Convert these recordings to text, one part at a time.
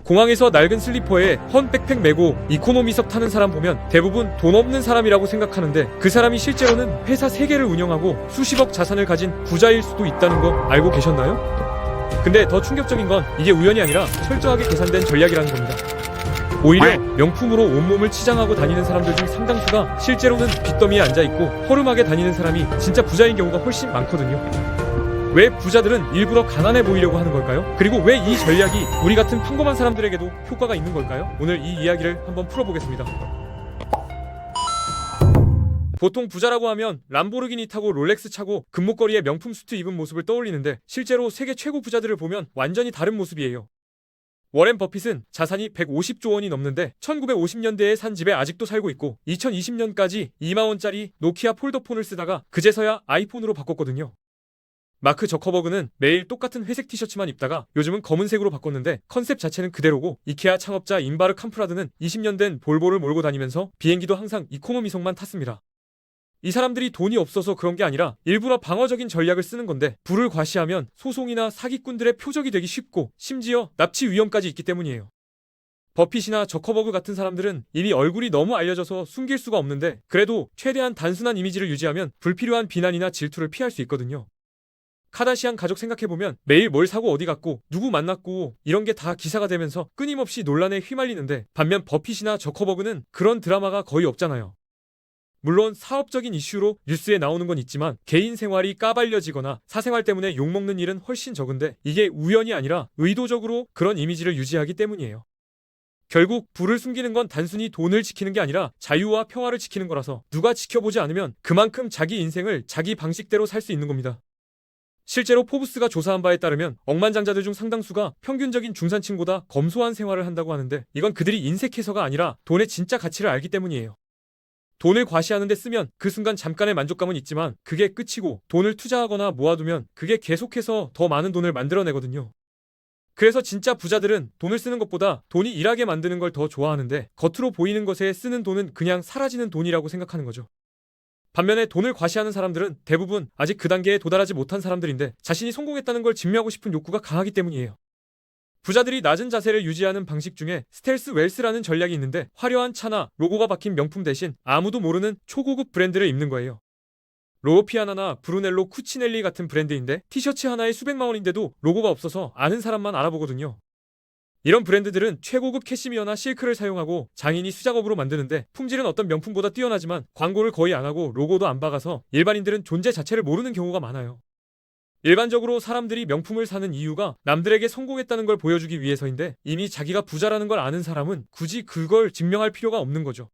공항에서 낡은 슬리퍼에 헌 백팩 메고 이코노미석 타는 사람 보면 대부분 돈 없는 사람이라고 생각하는데 그 사람이 실제로는 회사 3개를 운영하고 수십억 자산을 가진 부자일 수도 있다는 거 알고 계셨나요? 근데 더 충격적인 건 이게 우연이 아니라 철저하게 계산된 전략이라는 겁니다. 오히려 명품으로 온몸을 치장하고 다니는 사람들 중 상당수가 실제로는 빚더미에 앉아있고 허름하게 다니는 사람이 진짜 부자인 경우가 훨씬 많거든요. 왜 부자들은 일부러 가난해 보이려고 하는 걸까요? 그리고 왜 이 전략이 우리 같은 평범한 사람들에게도 효과가 있는 걸까요? 오늘 이 이야기를 한번 풀어보겠습니다. 보통 부자라고 하면 람보르기니 타고 롤렉스 차고 금목걸이에 명품 수트 입은 모습을 떠올리는데 실제로 세계 최고 부자들을 보면 완전히 다른 모습이에요. 워렌 버핏은 자산이 150조 원이 넘는데 1950년대에 산 집에 아직도 살고 있고 2020년까지 2만 원짜리 노키아 폴더폰을 쓰다가 그제서야 아이폰으로 바꿨거든요. 마크 저커버그는 매일 똑같은 회색 티셔츠만 입다가 요즘은 검은색으로 바꿨는데 컨셉 자체는 그대로고 이케아 창업자 인바르 캄프라드는 20년 된 볼보를 몰고 다니면서 비행기도 항상 이코노미석만 탔습니다. 이 사람들이 돈이 없어서 그런 게 아니라 일부러 방어적인 전략을 쓰는 건데 부를 과시하면 소송이나 사기꾼들의 표적이 되기 쉽고 심지어 납치 위험까지 있기 때문이에요. 버핏이나 저커버그 같은 사람들은 이미 얼굴이 너무 알려져서 숨길 수가 없는데 그래도 최대한 단순한 이미지를 유지하면 불필요한 비난이나 질투를 피할 수 있거든요. 카다시안 가족 생각해보면 매일 뭘 사고 어디 갔고 누구 만났고 이런 게 다 기사가 되면서 끊임없이 논란에 휘말리는데 반면 버핏이나 저커버그는 그런 드라마가 거의 없잖아요. 물론 사업적인 이슈로 뉴스에 나오는 건 있지만 개인 생활이 까발려지거나 사생활 때문에 욕먹는 일은 훨씬 적은데 이게 우연이 아니라 의도적으로 그런 이미지를 유지하기 때문이에요. 결국 부를 숨기는 건 단순히 돈을 지키는 게 아니라 자유와 평화를 지키는 거라서 누가 지켜보지 않으면 그만큼 자기 인생을 자기 방식대로 살 수 있는 겁니다. 실제로 포브스가 조사한 바에 따르면 억만장자들 중 상당수가 평균적인 중산층보다 검소한 생활을 한다고 하는데 이건 그들이 인색해서가 아니라 돈의 진짜 가치를 알기 때문이에요. 돈을 과시하는 데 쓰면 그 순간 잠깐의 만족감은 있지만 그게 끝이고 돈을 투자하거나 모아두면 그게 계속해서 더 많은 돈을 만들어내거든요. 그래서 진짜 부자들은 돈을 쓰는 것보다 돈이 일하게 만드는 걸 더 좋아하는데 겉으로 보이는 것에 쓰는 돈은 그냥 사라지는 돈이라고 생각하는 거죠. 반면에 돈을 과시하는 사람들은 대부분 아직 그 단계에 도달하지 못한 사람들인데 자신이 성공했다는 걸 증명하고 싶은 욕구가 강하기 때문이에요. 부자들이 낮은 자세를 유지하는 방식 중에 스텔스 웰스라는 전략이 있는데 화려한 차나 로고가 박힌 명품 대신 아무도 모르는 초고급 브랜드를 입는 거예요. 로피아나나 브루넬로 쿠치넬리 같은 브랜드인데 티셔츠 하나에 수백만 원인데도 로고가 없어서 아는 사람만 알아보거든요. 이런 브랜드들은 최고급 캐시미어나 실크를 사용하고 장인이 수작업으로 만드는데 품질은 어떤 명품보다 뛰어나지만 광고를 거의 안 하고 로고도 안 박아서 일반인들은 존재 자체를 모르는 경우가 많아요. 일반적으로 사람들이 명품을 사는 이유가 남들에게 성공했다는 걸 보여주기 위해서인데 이미 자기가 부자라는 걸 아는 사람은 굳이 그걸 증명할 필요가 없는 거죠.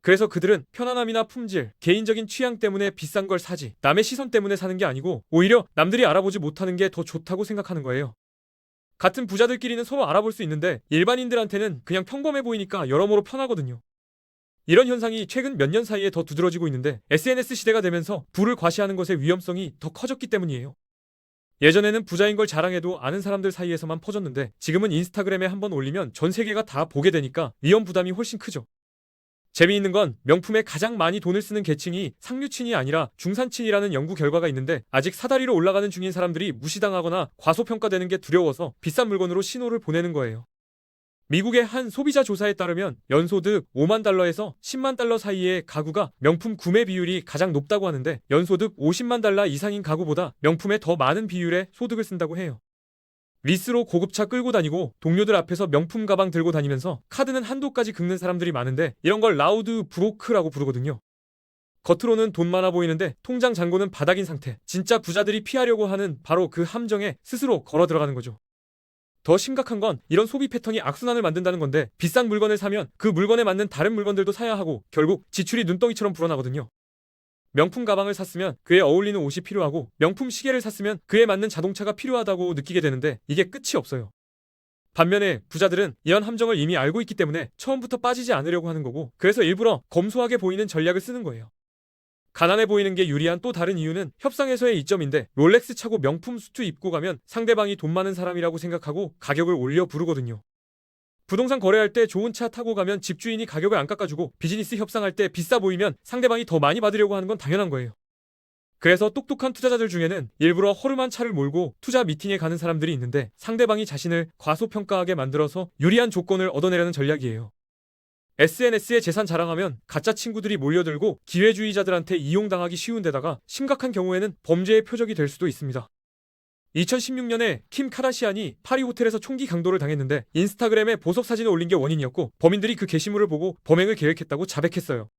그래서 그들은 편안함이나 품질, 개인적인 취향 때문에 비싼 걸 사지 남의 시선 때문에 사는 게 아니고 오히려 남들이 알아보지 못하는 게 더 좋다고 생각하는 거예요. 같은 부자들끼리는 서로 알아볼 수 있는데 일반인들한테는 그냥 평범해 보이니까 여러모로 편하거든요. 이런 현상이 최근 몇 년 사이에 더 두드러지고 있는데 SNS 시대가 되면서 부를 과시하는 것의 위험성이 더 커졌기 때문이에요. 예전에는 부자인 걸 자랑해도 아는 사람들 사이에서만 퍼졌는데 지금은 인스타그램에 한번 올리면 전 세계가 다 보게 되니까 위험 부담이 훨씬 크죠. 재미있는 건 명품에 가장 많이 돈을 쓰는 계층이 상류층이 아니라 중산층이라는 연구 결과가 있는데 아직 사다리로 올라가는 중인 사람들이 무시당하거나 과소평가되는 게 두려워서 비싼 물건으로 신호를 보내는 거예요. 미국의 한 소비자 조사에 따르면 연소득 5만 달러에서 10만 달러 사이의 가구가 명품 구매 비율이 가장 높다고 하는데 연소득 50만 달러 이상인 가구보다 명품에 더 많은 비율의 소득을 쓴다고 해요. 리스로 고급차 끌고 다니고 동료들 앞에서 명품 가방 들고 다니면서 카드는 한도까지 긁는 사람들이 많은데 이런 걸 라우드 브로크라고 부르거든요. 겉으로는 돈 많아 보이는데 통장 잔고는 바닥인 상태. 진짜 부자들이 피하려고 하는 바로 그 함정에 스스로 걸어 들어가는 거죠. 더 심각한 건 이런 소비 패턴이 악순환을 만든다는 건데 비싼 물건을 사면 그 물건에 맞는 다른 물건들도 사야 하고 결국 지출이 눈덩이처럼 불어나거든요. 명품 가방을 샀으면 그에 어울리는 옷이 필요하고 명품 시계를 샀으면 그에 맞는 자동차가 필요하다고 느끼게 되는데 이게 끝이 없어요. 반면에 부자들은 이런 함정을 이미 알고 있기 때문에 처음부터 빠지지 않으려고 하는 거고 그래서 일부러 검소하게 보이는 전략을 쓰는 거예요. 가난해 보이는 게 유리한 또 다른 이유는 협상에서의 이점인데 롤렉스 차고 명품 수트 입고 가면 상대방이 돈 많은 사람이라고 생각하고 가격을 올려 부르거든요. 부동산 거래할 때 좋은 차 타고 가면 집주인이 가격을 안 깎아주고 비즈니스 협상할 때 비싸 보이면 상대방이 더 많이 받으려고 하는 건 당연한 거예요. 그래서 똑똑한 투자자들 중에는 일부러 허름한 차를 몰고 투자 미팅에 가는 사람들이 있는데 상대방이 자신을 과소평가하게 만들어서 유리한 조건을 얻어내려는 전략이에요. SNS에 재산 자랑하면 가짜 친구들이 몰려들고 기회주의자들한테 이용당하기 쉬운 데다가 심각한 경우에는 범죄의 표적이 될 수도 있습니다. 2016년에 킴 카다시안이 파리 호텔에서 총기 강도를 당했는데 인스타그램에 보석 사진을 올린 게 원인이었고 범인들이 그 게시물을 보고 범행을 계획했다고 자백했어요.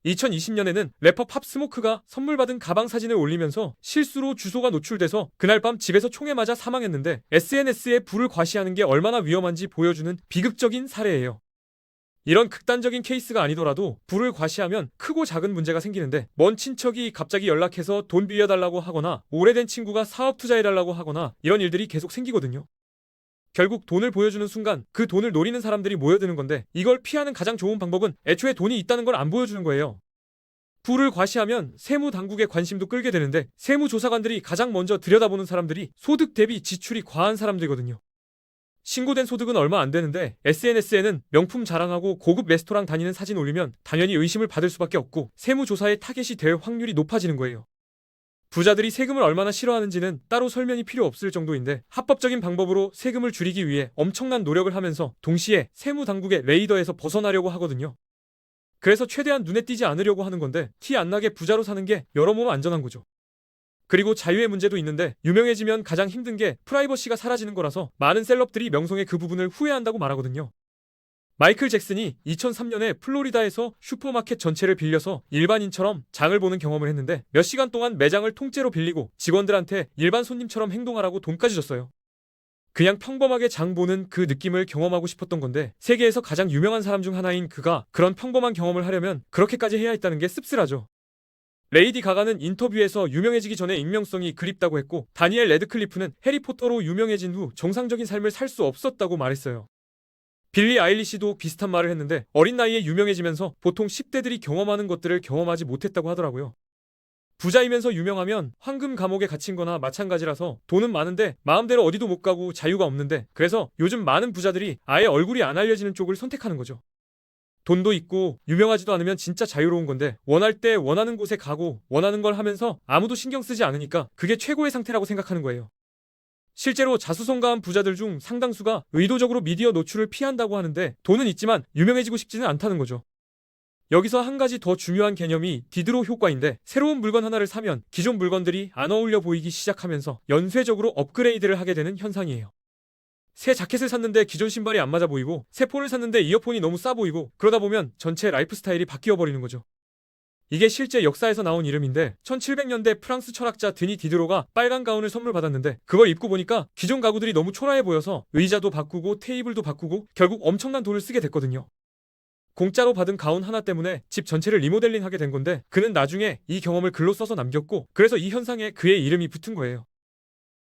2020년에는 래퍼 팝 스모크가 선물 받은 가방 사진을 올리면서 실수로 주소가 노출돼서 그날 밤 집에서 총에 맞아 사망했는데 SNS에 불을 과시하는 게 얼마나 위험한지 보여주는 비극적인 사례예요. 이런 극단적인 케이스가 아니더라도 불을 과시하면 크고 작은 문제가 생기는데 먼 친척이 갑자기 연락해서 돈 빌려달라고 하거나 오래된 친구가 사업 투자해달라고 하거나 이런 일들이 계속 생기거든요. 결국 돈을 보여주는 순간 그 돈을 노리는 사람들이 모여드는 건데 이걸 피하는 가장 좋은 방법은 애초에 돈이 있다는 걸 안 보여주는 거예요. 불을 과시하면 세무당국의 관심도 끌게 되는데 세무조사관들이 가장 먼저 들여다보는 사람들이 소득 대비 지출이 과한 사람들이거든요. 신고된 소득은 얼마 안 되는데 SNS에는 명품 자랑하고 고급 레스토랑 다니는 사진 올리면 당연히 의심을 받을 수밖에 없고 세무조사의 타겟이 될 확률이 높아지는 거예요. 부자들이 세금을 얼마나 싫어하는지는 따로 설명이 필요 없을 정도인데 합법적인 방법으로 세금을 줄이기 위해 엄청난 노력을 하면서 동시에 세무당국의 레이더에서 벗어나려고 하거든요. 그래서 최대한 눈에 띄지 않으려고 하는 건데 티 안 나게 부자로 사는 게 여러모로 안전한 거죠. 그리고 자유의 문제도 있는데 유명해지면 가장 힘든 게 프라이버시가 사라지는 거라서 많은 셀럽들이 명성의 그 부분을 후회한다고 말하거든요. 마이클 잭슨이 2003년에 플로리다에서 슈퍼마켓 전체를 빌려서 일반인처럼 장을 보는 경험을 했는데 몇 시간 동안 매장을 통째로 빌리고 직원들한테 일반 손님처럼 행동하라고 돈까지 줬어요. 그냥 평범하게 장 보는 그 느낌을 경험하고 싶었던 건데 세계에서 가장 유명한 사람 중 하나인 그가 그런 평범한 경험을 하려면 그렇게까지 해야 했다는 게 씁쓸하죠. 레이디 가가는 인터뷰에서 유명해지기 전에 익명성이 그립다고 했고 다니엘 레드클리프는 해리포터로 유명해진 후 정상적인 삶을 살 수 없었다고 말했어요. 빌리 아일리시도 비슷한 말을 했는데 어린 나이에 유명해지면서 보통 10대들이 경험하는 것들을 경험하지 못했다고 하더라고요. 부자이면서 유명하면 황금 감옥에 갇힌 거나 마찬가지라서 돈은 많은데 마음대로 어디도 못 가고 자유가 없는데 그래서 요즘 많은 부자들이 아예 얼굴이 안 알려지는 쪽을 선택하는 거죠. 돈도 있고 유명하지도 않으면 진짜 자유로운 건데 원할 때 원하는 곳에 가고 원하는 걸 하면서 아무도 신경 쓰지 않으니까 그게 최고의 상태라고 생각하는 거예요. 실제로 자수성가한 부자들 중 상당수가 의도적으로 미디어 노출을 피한다고 하는데 돈은 있지만 유명해지고 싶지는 않다는 거죠. 여기서 한 가지 더 중요한 개념이 디드로 효과인데 새로운 물건 하나를 사면 기존 물건들이 안 어울려 보이기 시작하면서 연쇄적으로 업그레이드를 하게 되는 현상이에요. 새 자켓을 샀는데 기존 신발이 안 맞아 보이고 새 폰을 샀는데 이어폰이 너무 싸 보이고 그러다 보면 전체 라이프 스타일이 바뀌어 버리는 거죠. 이게 실제 역사에서 나온 이름인데 1700년대 프랑스 철학자 드니 디드로가 빨간 가운을 선물 받았는데 그걸 입고 보니까 기존 가구들이 너무 초라해 보여서 의자도 바꾸고 테이블도 바꾸고 결국 엄청난 돈을 쓰게 됐거든요. 공짜로 받은 가운 하나 때문에 집 전체를 리모델링 하게 된 건데 그는 나중에 이 경험을 글로 써서 남겼고 그래서 이 현상에 그의 이름이 붙은 거예요.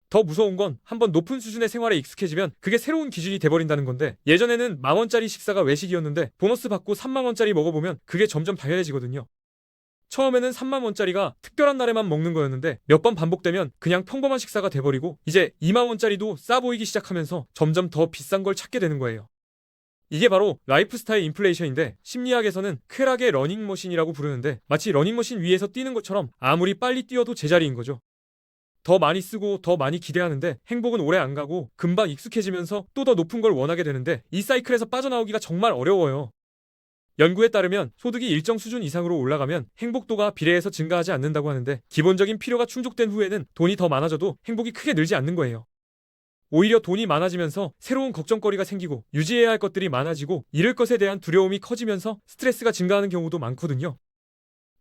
더 무서운 건 한번 높은 수준의 생활에 익숙해지면 그게 새로운 기준이 돼버린다는 건데 예전에는 10,000원짜리 식사가 외식이었는데 보너스 받고 30,000원짜리 먹어보면 그게 점점 당연해지거든요. 처음에는 30,000원짜리가 특별한 날에만 먹는 거였는데 몇 번 반복되면 그냥 평범한 식사가 돼버리고 이제 20,000원짜리도 싸 보이기 시작하면서 점점 더 비싼 걸 찾게 되는 거예요. 이게 바로 라이프스타일 인플레이션인데 심리학에서는 쾌락의 러닝머신이라고 부르는데 마치 러닝머신 위에서 뛰는 것처럼 아무리 빨리 뛰어도 제자리인 거죠. 더 많이 쓰고 더 많이 기대하는데 행복은 오래 안 가고 금방 익숙해지면서 또 더 높은 걸 원하게 되는데 이 사이클에서 빠져나오기가 정말 어려워요. 연구에 따르면 소득이 일정 수준 이상으로 올라가면 행복도가 비례해서 증가하지 않는다고 하는데 기본적인 필요가 충족된 후에는 돈이 더 많아져도 행복이 크게 늘지 않는 거예요. 오히려 돈이 많아지면서 새로운 걱정거리가 생기고 유지해야 할 것들이 많아지고 잃을 것에 대한 두려움이 커지면서 스트레스가 증가하는 경우도 많거든요.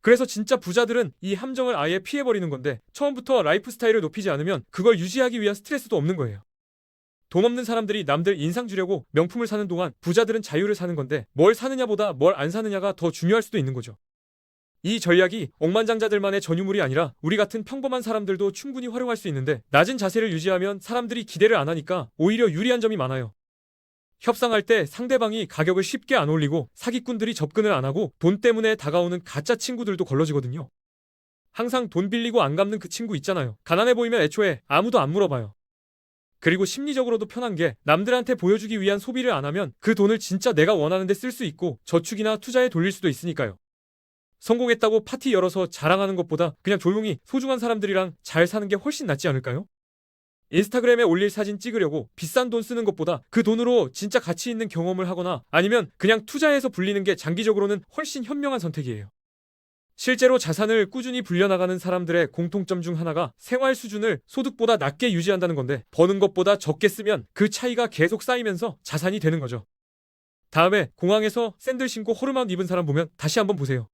그래서 진짜 부자들은 이 함정을 아예 피해버리는 건데 처음부터 라이프 스타일을 높이지 않으면 그걸 유지하기 위한 스트레스도 없는 거예요. 돈 없는 사람들이 남들 인상 주려고 명품을 사는 동안 부자들은 자유를 사는 건데 뭘 사느냐보다 뭘 안 사느냐가 더 중요할 수도 있는 거죠. 이 전략이 억만장자들만의 전유물이 아니라 우리 같은 평범한 사람들도 충분히 활용할 수 있는데 낮은 자세를 유지하면 사람들이 기대를 안 하니까 오히려 유리한 점이 많아요. 협상할 때 상대방이 가격을 쉽게 안 올리고 사기꾼들이 접근을 안 하고 돈 때문에 다가오는 가짜 친구들도 걸러지거든요. 항상 돈 빌리고 안 갚는 그 친구 있잖아요. 가난해 보이면 애초에 아무도 안 물어봐요. 그리고 심리적으로도 편한 게 남들한테 보여주기 위한 소비를 안 하면 그 돈을 진짜 내가 원하는 데 쓸 수 있고 저축이나 투자에 돌릴 수도 있으니까요. 성공했다고 파티 열어서 자랑하는 것보다 그냥 조용히 소중한 사람들이랑 잘 사는 게 훨씬 낫지 않을까요? 인스타그램에 올릴 사진 찍으려고 비싼 돈 쓰는 것보다 그 돈으로 진짜 가치 있는 경험을 하거나 아니면 그냥 투자해서 불리는 게 장기적으로는 훨씬 현명한 선택이에요. 실제로 자산을 꾸준히 불려나가는 사람들의 공통점 중 하나가 생활 수준을 소득보다 낮게 유지한다는 건데, 버는 것보다 적게 쓰면 그 차이가 계속 쌓이면서 자산이 되는 거죠. 다음에 공항에서 샌들 신고 허름한 입은 사람 보면 다시 한번 보세요.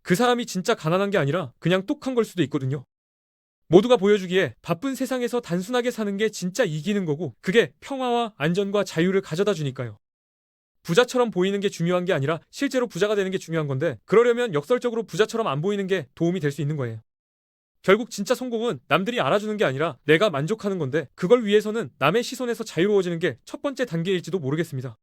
그 사람이 진짜 가난한 게 아니라 그냥 똑한 걸 수도 있거든요. 모두가 보여주기에 바쁜 세상에서 단순하게 사는 게 진짜 이기는 거고, 그게 평화와 안전과 자유를 가져다 주니까요. 부자처럼 보이는 게 중요한 게 아니라 실제로 부자가 되는 게 중요한 건데, 그러려면 역설적으로 부자처럼 안 보이는 게 도움이 될 수 있는 거예요. 결국 진짜 성공은 남들이 알아주는 게 아니라 내가 만족하는 건데, 그걸 위해서는 남의 시선에서 자유로워지는 게 첫 번째 단계일지도 모르겠습니다.